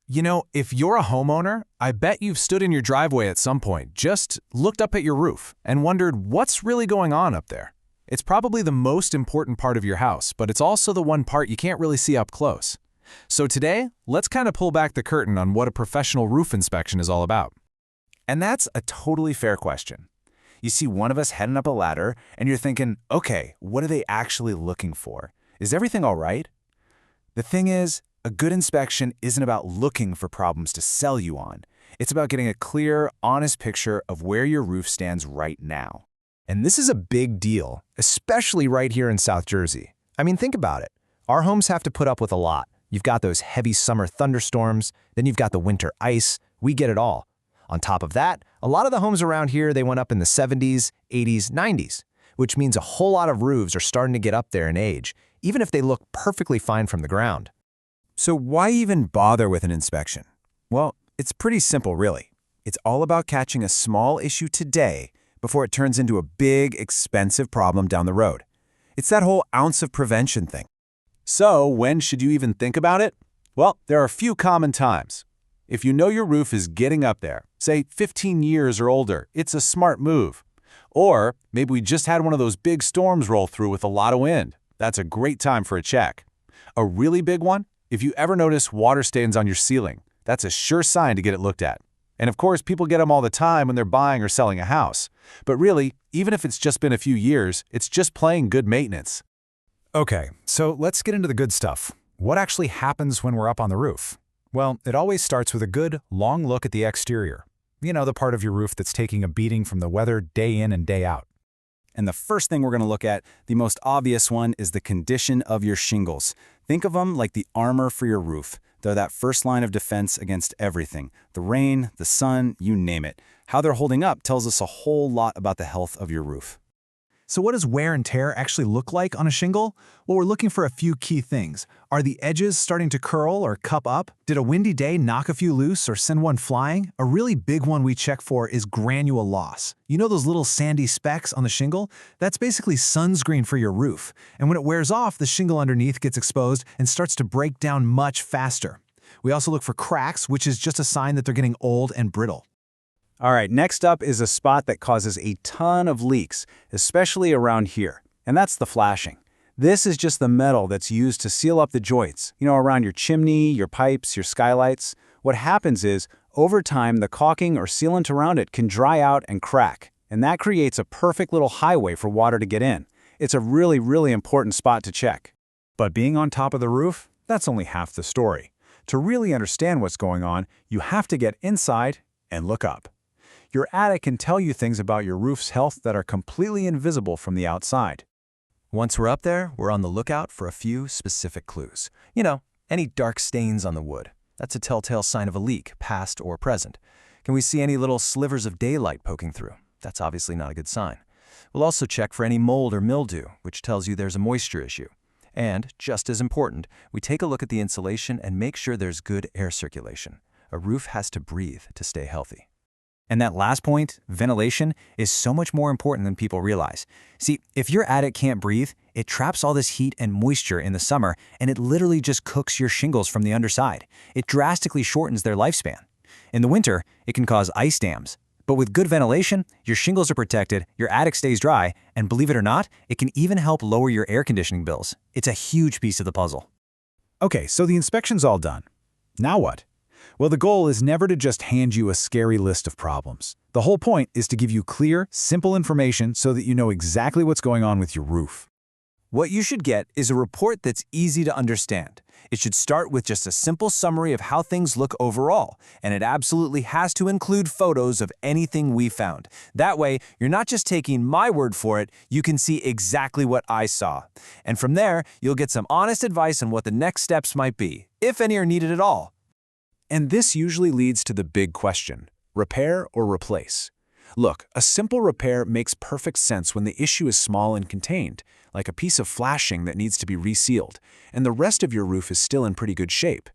You know, if you're a homeowner, I bet you've stood in your driveway at some point, just looked up at your roof, and wondered what's really going on up there. It's probably the most important part of your house, but it's also the one part you can't really see up close. So today, let's kind of pull back the curtain on what a professional roof inspection is all about. And that's a totally fair question. You see one of us heading up a ladder, and you're thinking, okay, what are they actually looking for? Is everything all right? The thing is, a good inspection isn't about looking for problems to sell you on. It's about getting a clear, honest picture of where your roof stands right now. And this is a big deal, especially right here in South Jersey. I mean, think about it. Our homes have to put up with a lot. You've got those heavy summer thunderstorms, then you've got the winter ice. We get it all. On top of that, a lot of the homes around here, they went up in the 70s, 80s, 90s, which means a whole lot of roofs are starting to get up there in age, even if they look perfectly fine from the ground. So why even bother with an inspection? Well, it's pretty simple, really. It's all about catching a small issue today before it turns into a big, expensive problem down the road. It's that whole ounce of prevention thing. So, when should you even think about it? Well, there are a few common times. If you know your roof is getting up there, say 15 years or older, it's a smart move. Or maybe we just had one of those big storms roll through with a lot of wind. That's a great time for a check. A really big one? If you ever notice water stains on your ceiling, that's a sure sign to get it looked at. And of course, people get them all the time when they're buying or selling a house. But really, even if it's just been a few years, it's just plain good maintenance. Okay, so let's get into the good stuff. What actually happens when we're up on the roof? Well, it always starts with a good, long look at the exterior. You know, the part of your roof that's taking a beating from the weather day in and day out. And the first thing we're going to look at, the most obvious one, is the condition of your shingles. Think of them like the armor for your roof. They're that first line of defense against everything. The rain, the sun, you name it. How they're holding up tells us a whole lot about the health of your roof. So what does wear and tear actually look like on a shingle? Well, we're looking for a few key things. Are the edges starting to curl or cup up? Did a windy day knock a few loose or send one flying? A really big one we check for is granule loss. You know those little sandy specks on the shingle? That's basically sunscreen for your roof. And when it wears off, the shingle underneath gets exposed and starts to break down much faster. We also look for cracks, which is just a sign that they're getting old and brittle. All right, next up is a spot that causes a ton of leaks, especially around here, and that's the flashing. This is just the metal that's used to seal up the joints, around your chimney, your pipes, your skylights. What happens is, over time, the caulking or sealant around it can dry out and crack, and that creates a perfect little highway for water to get in. It's a really, really important spot to check. But being on top of the roof, that's only half the story. To really understand what's going on, you have to get inside and look up. Your attic can tell you things about your roof's health that are completely invisible from the outside. Once we're up there, we're on the lookout for a few specific clues. You know, any dark stains on the wood. That's a telltale sign of a leak, past or present. Can we see any little slivers of daylight poking through? That's obviously not a good sign. We'll also check for any mold or mildew, which tells you there's a moisture issue. And, just as important, we take a look at the insulation and make sure there's good air circulation. A roof has to breathe to stay healthy. And that last point, ventilation, is so much more important than people realize. See, if your attic can't breathe, it traps all this heat and moisture in the summer, and it literally just cooks your shingles from the underside. It drastically shortens their lifespan. In the winter, it can cause ice dams. But with good ventilation, your shingles are protected, your attic stays dry, and believe it or not, it can even help lower your air conditioning bills. It's a huge piece of the puzzle. Okay, so the inspection's all done. Now what? Well, the goal is never to just hand you a scary list of problems. The whole point is to give you clear, simple information so that you know exactly what's going on with your roof. What you should get is a report that's easy to understand. It should start with just a simple summary of how things look overall, and it absolutely has to include photos of anything we found. That way, you're not just taking my word for it, you can see exactly what I saw. And from there, you'll get some honest advice on what the next steps might be, if any are needed at all. And this usually leads to the big question, repair or replace? Look, a simple repair makes perfect sense when the issue is small and contained, like a piece of flashing that needs to be resealed, and the rest of your roof is still in pretty good shape.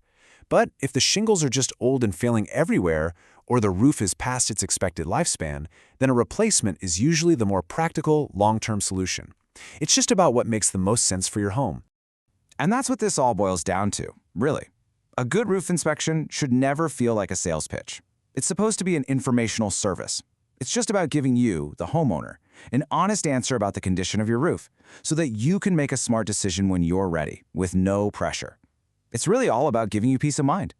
But if the shingles are just old and failing everywhere, or the roof is past its expected lifespan, then a replacement is usually the more practical, long-term solution. It's just about what makes the most sense for your home. And that's what this all boils down to, really. A good roof inspection should never feel like a sales pitch. It's supposed to be an informational service. It's just about giving you, the homeowner, an honest answer about the condition of your roof so that you can make a smart decision when you're ready, with no pressure. It's really all about giving you peace of mind.